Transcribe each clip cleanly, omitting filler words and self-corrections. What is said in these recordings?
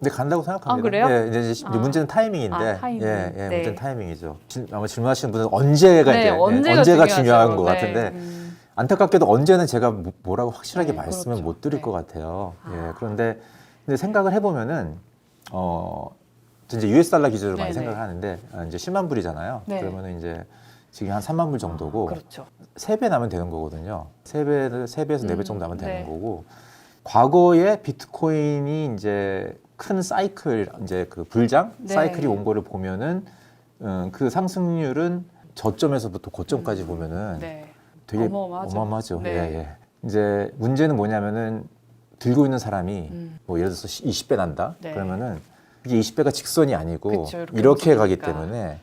근데 간다고 생각합니다. 아, 그래요? 예, 이제 문제는 타이밍인데, 타이밍. 예, 네. 문제는 타이밍이죠. 아마 질문하시는 분은 언제가 네, 이제 언제가 중요한 것 네. 같은데 안타깝게도 언제는 제가 뭐라고 확실하게 네, 말씀을 그렇죠. 못 드릴 네. 것 같아요. 예, 그런데 생각을 해보면은 저 이제 US 달러 기준으로 많이 네, 생각을 네. 하는데 이제 10만 불이잖아요. 네. 그러면은 이제 지금 한 3만 불 정도고 그렇죠. 3배 나면 되는 거거든요. 3배에서 4배 정도 나면 되는 네. 거고 과거에 비트코인이 이제 큰 사이클 이제 그 불장 네. 사이클이 온 거를 보면은 그 상승률은 저점에서부터 고점까지 보면은 네. 되게 어마어마하죠. 어마어마하죠. 네. 예, 예. 이제 문제는 뭐냐면은 들고 있는 사람이 뭐 예를 들어서 20배 난다. 네. 그러면은 이게 20배가 직선이 아니고 그쵸, 이렇게 가기 움직이니까. 때문에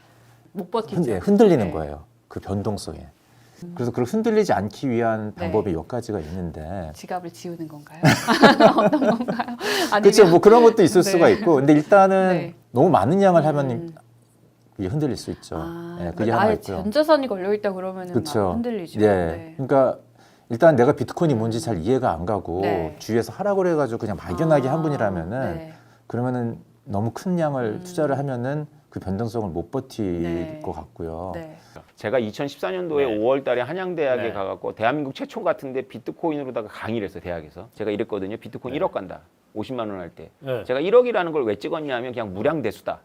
못 버티죠. 흔들리는 네. 거예요. 그 변동성에. 그래서 그걸 흔들리지 않기 위한 네. 방법이 몇 가지가 있는데. 지갑을 지우는 건가요? 어떤 건가요? 아니면 그렇죠. 뭐 그런 것도 있을 네. 수가 있고. 근데 일단은 네. 너무 많은 양을 하면 이게 흔들릴 수 있죠. 아, 예, 그게 하나 나의 있고요. 전 재산이 걸려 있다 그러면은 그렇죠. 막 흔들리죠. 예. 네. 그러니까 일단 내가 비트코인이 뭔지 잘 이해가 안 가고 네. 주위에서 하라고 그래가지고 그냥 막연하게 한 분이라면은 네. 그러면은 너무 큰 양을 투자를 하면은 그 변동성을 못 버틸 네. 것 같고요. 네. 제가 2014년도에 네. 5월 달에 한양대학에 네. 가갖고 대한민국 최초 같은데 비트코인으로다가 강의를 했어요, 대학에서. 제가 이랬거든요. 비트코인 1억 간다. 50만 원 할 때. 네. 제가 1억이라는 걸 왜 찍었냐면 그냥 무량대수다.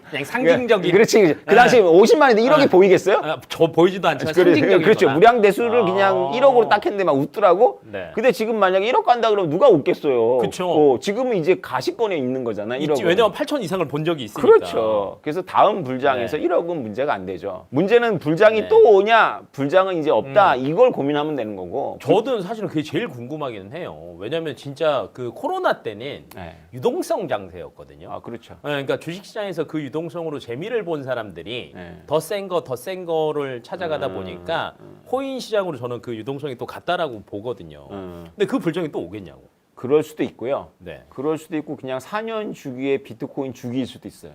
그냥 상징적인. 그렇지. 그 당시에 50만 원인데 1억이 보이겠어요? 저 보이지도 않지만 그래, 상징적인 그렇죠. 거다. 무량대수를 그냥 1억으로 딱 했는데 막 웃더라고. 네. 근데 지금 만약에 1억 간다 그러면 누가 웃겠어요. 그쵸. 지금은 이제 가시권에 있는 거잖아. 1억. 왜냐면 8천 이상을 본 적이 있으니까. 그렇죠. 그래서 다음 불장에서 네. 1억은 문제가 안 되죠. 문제는 불장이 네. 또 오냐, 불장은 이제 없다. 이걸 고민하면 되는 거고. 저도 사실은 그게 제일 궁금하기는 해요. 왜냐면 진짜 그 코로나 때는 네. 유동성 장세였거든요. 아, 그렇죠. 그러니까 주식시장에서 그 유동성으로 재미를 본 사람들이 네. 더 센 거를 찾아가다 보니까 코인 시장으로 저는 그 유동성이 또 갔다라고 보거든요. 근데 그 불정이 또 오겠냐고. 그럴 수도 있고요. 네. 그럴 수도 있고 그냥 4년 주기의 비트코인 주기일 수도 있어요.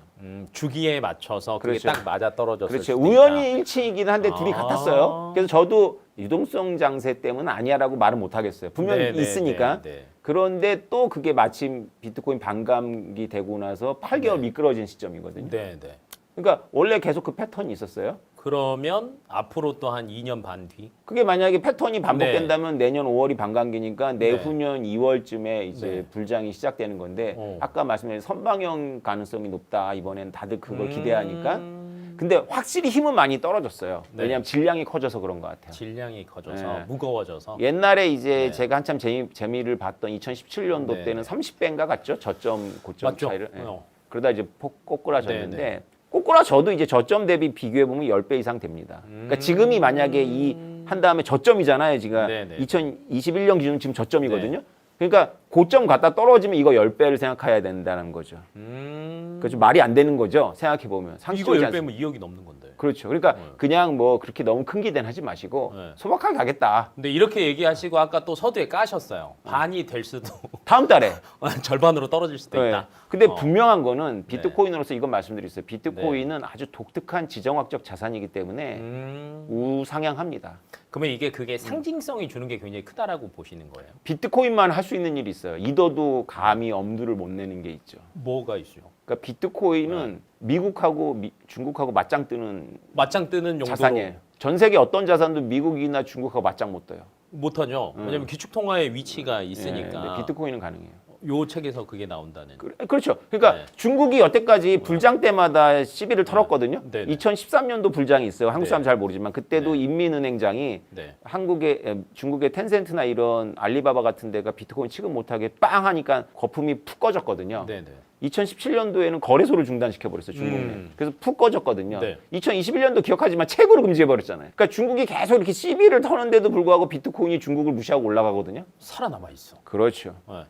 주기에 맞춰서 그게 그렇죠. 딱 맞아 떨어졌을 그렇죠. 수도 있다. 우연히 일치이긴 한데 둘이 아. 같았어요. 그래서 저도 유동성 장세 때문은 아니야라고 말은 못 하겠어요. 분명히 네, 네, 있으니까. 네, 네. 그런데 또 그게 마침 비트코인 반감기 되고 나서 8개월 미끄러진 시점이거든요. 네, 네. 그러니까 원래 계속 그 패턴이 있었어요. 그러면 앞으로 또 한 2년 반 뒤? 그게 만약에 패턴이 반복된다면 내년 5월이 반감기니까 내후년 2월쯤에 이제 네. 불장이 시작되는 건데 아까 말씀드린 선방형 가능성이 높다. 이번엔 다들 그걸 기대하니까. 근데 확실히 힘은 많이 떨어졌어요. 네. 왜냐하면 질량이 커져서 그런 것 같아요. 질량이 커져서 네. 무거워져서. 옛날에 이제 네. 제가 한참 재미를 봤던 2017년도 네. 때는 30배인가 같죠? 저점, 고점 맞죠? 차이를. 예. 어. 그러다 이제 폭 꼬꾸라졌는데 네, 꼬꾸라져도 이제 저점 대비 비교해보면 10배 이상 됩니다. 그러니까 지금이 만약에 한 다음에 저점이잖아요. 지금 네, 네. 2021년 기준 지금 저점이거든요. 그러니까 고점 갔다 떨어지면 이거 10배를 생각해야 된다는 거죠. 그러니까 좀 말이 안 되는 거죠. 생각해보면. 이거 상식적이지 10배면 않습니다. 2억이 넘는 건데. 그렇죠. 그러니까 그냥 뭐 그렇게 너무 큰 기대는 하지 마시고 네. 소박하게 가겠다. 근데 이렇게 얘기하시고 아까 또 서두에 까셨어요. 반이 될 수도 다음 달에. 절반으로 떨어질 수도 네. 있다. 근데 어. 분명한 거는 비트코인으로서 이건 말씀드렸어요. 비트코인은 네. 아주 독특한 지정학적 자산이기 때문에 우상향합니다. 그러면 그게 상징성이 주는 게 굉장히 크다라고 보시는 거예요? 비트코인만 할 수 있는 일이 있어요. 이더도 감히 엄두를 못 내는 게 있죠. 뭐가 있죠? 그러니까 비트코인은 미국하고 중국하고 맞짱 뜨는 맞짱 뜨는 용도로 자산이에요. 전 세계 어떤 자산도 미국이나 중국하고 맞짱 못 떠요. 못하죠. 왜냐면 기축통화의 위치가 예, 있으니까. 근데 비트코인은 가능해요. 요 책에서 그게 나온다는. 그렇죠. 그러니까 네. 중국이 여태까지 불장 때마다 시비를 털었거든요. 네, 네. 2013년도 불장이 있어요. 한국 사람 네. 잘 모르지만 그때도 인민은행장이 네. 중국의 텐센트나 이런 알리바바 같은 데가 비트코인 취급 못하게 빵 하니까 거품이 푹 꺼졌거든요. 네, 네. 2017년도에는 거래소를 중단시켜버렸어요, 중국은. 그래서 푹 꺼졌거든요. 네. 2021년도 기억하지만 책으로 금지해버렸잖아요. 그러니까 중국이 계속 이렇게 시비를 터는데도 불구하고 비트코인이 중국을 무시하고 올라가거든요. 살아남아 있어. 그렇죠. 네.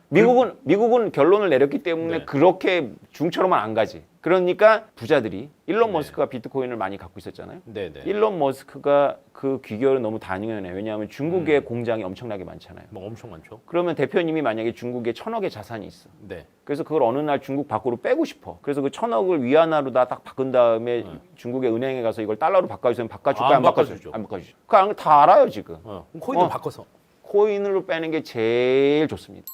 미국은 결론을 내렸기 때문에 네. 그렇게 중처럼은 안 가지. 그러니까 부자들이 일론 머스크가 비트코인을 많이 갖고 있었잖아요. 네, 네. 일론 머스크가 그 귀결은 너무 당연해요. 왜냐하면 중국의 공장이 엄청나게 많잖아요. 뭐 엄청 많죠. 그러면 대표님이 만약에 중국에 1,000억의 자산이 있어. 네. 그래서 그걸 어느 날 중국 밖으로 빼고 싶어. 그래서 그 1,000억을 위안화로 다 딱 바꾼 다음에 중국의 은행에 가서 이걸 달러로 바꿔주세요. 바꿔줄까요? 안 바꿔주죠. 안 바꿔주죠. 그거 다 알아요, 지금. 코인도 바꿔서. 코인으로 빼는 게 제일 좋습니다.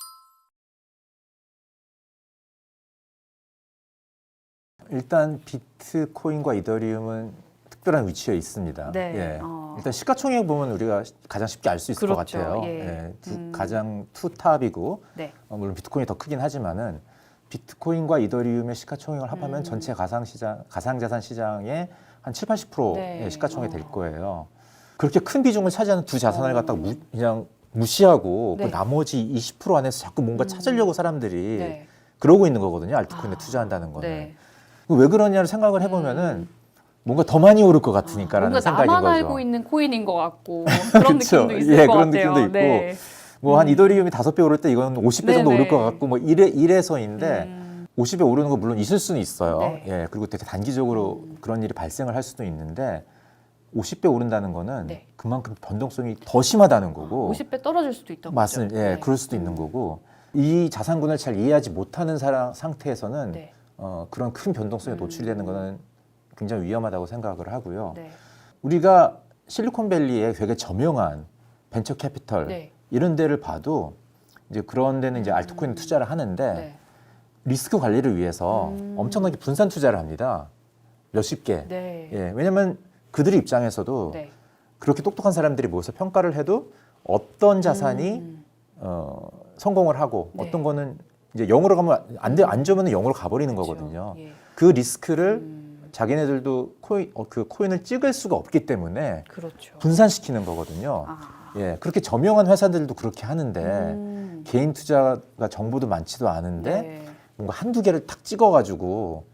일단 비트코인과 이더리움은 특별한 위치에 있습니다. 네. 예. 어. 일단 시가총액 보면 우리가 가장 쉽게 알 수 있을 것 그렇죠. 같아요. 예. 가장 투탑이고 네. 물론 비트코인이 더 크긴 하지만은 비트코인과 이더리움의 시가총액을 합하면 음. 전체 가상자산 시장의 한 7, 80%의 네. 시가총액이 될 어. 거예요. 그렇게 큰 비중을 차지하는 두 자산을 갖다가 그냥 무시하고 네. 그 나머지 20% 안에서 자꾸 뭔가 찾으려고 사람들이 네. 그러고 있는 거거든요. 알트코인에 아, 투자한다는 거는. 네. 왜 그러냐를 생각을 해보면은 뭔가 더 많이 오를 것 같으니까라는 뭔가 생각인 나만 거죠. 알고 있는 코인인 것 같고 그런 그쵸. 느낌도 있을 예, 것 그런 같아요. 느낌도 있고. 네. 뭐 한 이더리움이 5배 오를 때 이건 50배 정도 네네. 오를 것 같고 뭐 이래서인데 50배 오르는 거 물론 있을 수는 있어요. 네. 예, 그리고 되게 단기적으로 그런 일이 발생을 할 수도 있는데 50배 오른다는 거는 네. 그만큼 변동성이 더 심하다는 거고 50배 떨어질 수도 있다고. 맞습니다. 예, 네. 그럴 수도 있는 거고 이 자산군을 잘 이해하지 못하는 상태에서는 네. 그런 큰 변동성에 노출되는 거는 굉장히 위험하다고 생각을 하고요. 네. 우리가 실리콘밸리에 되게 저명한 벤처 캐피털 네. 이런 데를 봐도 이제 그런 데는 이제 알트코인 투자를 하는데 네. 리스크 관리를 위해서 엄청나게 분산 투자를 합니다. 몇십 개. 네. 예, 왜냐하면 그들의 입장에서도 네. 그렇게 똑똑한 사람들이 모여서 평가를 해도 어떤 자산이 성공을 하고 네. 어떤 거는 이제 0으로 가면 안 좋으면 0으로 가버리는 거거든요. 예. 그 리스크를 자기네들도 그 코인을 찍을 수가 없기 때문에 그렇죠. 분산시키는 거거든요. 아. 예, 그렇게 저명한 회사들도 그렇게 하는데 개인 투자가 정보도 많지도 않은데 네. 뭔가 한두 개를 탁 찍어가지고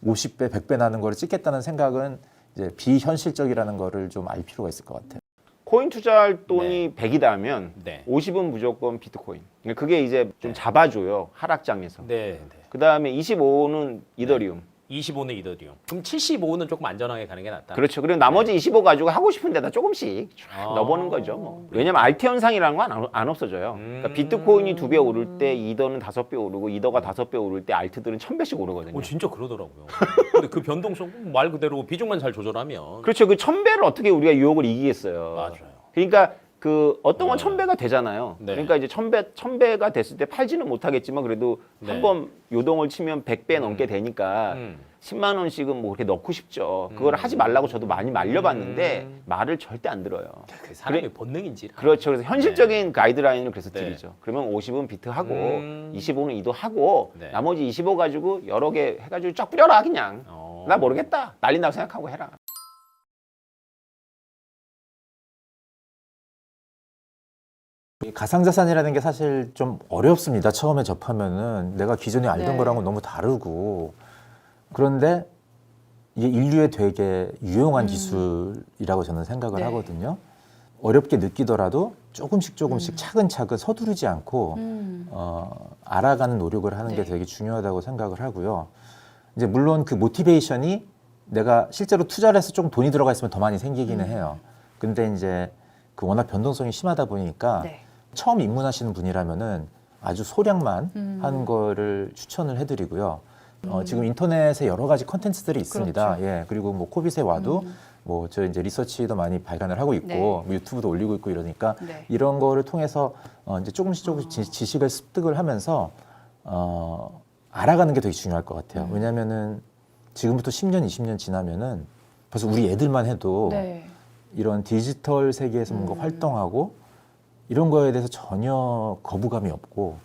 50배, 100배 나는 거를 찍겠다는 생각은 이제 비현실적이라는 거를 좀 알 필요가 있을 것 같아요. 코인 투자할 돈이 100이다 하면 네. 50은 무조건 비트코인. 그러니까 그게 이제 좀 잡아줘요. 하락장에서. 네. 그 다음에 25는 이더리움. 25는 이더리움. 그럼 75는 조금 안전하게 가는 게 낫다. 그렇죠. 그리고 나머지 25 가지고 하고 싶은 데다 조금씩 쫙 아. 넣어보는 거죠. 뭐. 왜냐면 알트 현상이라는 건 안 없어져요. 그러니까 비트코인이 2배 오를 때 이더는 5배 오르고 이더가 5배 오를 때 알트들은 1000배씩 오르거든요. 오, 진짜 그러더라고요. 근데 그 변동성 말 그대로 비중만 잘 조절하면 그렇죠. 그 1000배를 어떻게 우리가 유혹을 이기겠어요. 맞아요. 그러니까 그 어떤 건 1000배가 되잖아요. 네. 그러니까 이제 1000배가 됐을 때 팔지는 못하겠지만 그래도 네. 한번 요동을 치면 100배 넘게 되니까 10만 원씩은 뭐 그렇게 넣고 싶죠. 그걸 하지 말라고 저도 많이 말려봤는데 말을 절대 안 들어요. 그 사람의 본능인지. 그렇죠. 그래서 현실적인 가이드라인을 그래서 네. 드리죠. 그러면 50은 비트 하고 25는 이도 하고 네. 나머지 25 가지고 여러 개 해가지고 쫙 뿌려라 그냥. 어. 나 모르겠다. 날린다고 생각하고 해라. 이 가상자산이라는 게 사실 좀 어렵습니다. 처음에 접하면은 내가 기존에 알던 네. 거랑은 너무 다르고 그런데 이게 인류에 되게 유용한 기술이라고 저는 생각을 네. 하거든요. 어렵게 느끼더라도 조금씩 차근차근 서두르지 않고 알아가는 노력을 하는 게 네. 되게 중요하다고 생각을 하고요. 이제 물론 그 모티베이션이 내가 실제로 투자를 해서 조금 돈이 들어가 있으면 더 많이 생기기는 해요. 근데 이제 그 워낙 변동성이 심하다 보니까 네. 처음 입문하시는 분이라면은 아주 소량만 하는 거를 추천을 해드리고요. 지금 인터넷에 여러 가지 컨텐츠들이 있습니다. 그렇죠. 예, 그리고 뭐 코빗에 와도 뭐 저 이제 리서치도 많이 발간을 하고 있고 네. 뭐 유튜브도 올리고 있고 이러니까 네. 이런 거를 통해서 이제 조금씩 지식을 습득을 하면서 알아가는 게 되게 중요할 것 같아요. 왜냐면은 지금부터 10년, 20년 지나면은 벌써 우리 애들만 해도 네. 이런 디지털 세계에서 뭔가 활동하고 이런 거에 대해서 전혀 거부감이 없고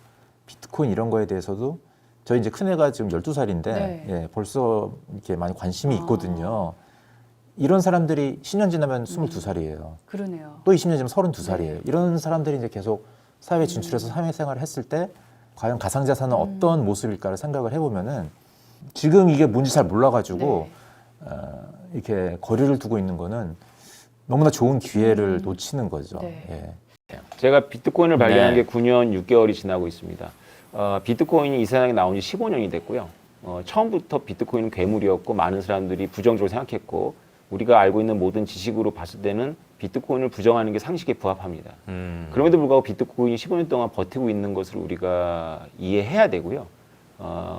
비트코인 이런 거에 대해서도 저희 이제 큰애가 지금 12살인데 네. 예, 벌써 이렇게 많이 관심이 있거든요. 이런 사람들이 10년 지나면 22살이에요. 그러네요. 또 20년 지나면 32살이에요. 이런 사람들이 이제 계속 사회에 진출해서 사회생활을 했을 때 과연 가상자산은 어떤 모습일까를 생각을 해보면은 지금 이게 뭔지 잘 몰라가지고 이렇게 거리를 두고 있는 거는 너무나 좋은 기회를 놓치는 거죠. 네. 예. 제가 비트코인을 발견한 네. 게 9년 6개월이 지나고 있습니다. 비트코인이 이 세상에 나온 지 15년이 됐고요. 처음부터 비트코인은 괴물이었고 많은 사람들이 부정적으로 생각했고 우리가 알고 있는 모든 지식으로 봤을 때는 비트코인을 부정하는 게 상식에 부합합니다. 그럼에도 불구하고 비트코인이 15년 동안 버티고 있는 것을 우리가 이해해야 되고요.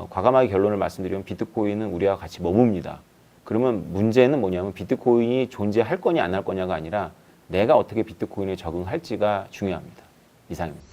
과감하게 결론을 말씀드리면 비트코인은 우리와 같이 머뭅니다. 그러면 문제는 뭐냐면 비트코인이 존재할 거냐 안 할 거냐가 아니라 내가 어떻게 비트코인에 적응할지가 중요합니다. 이상입니다.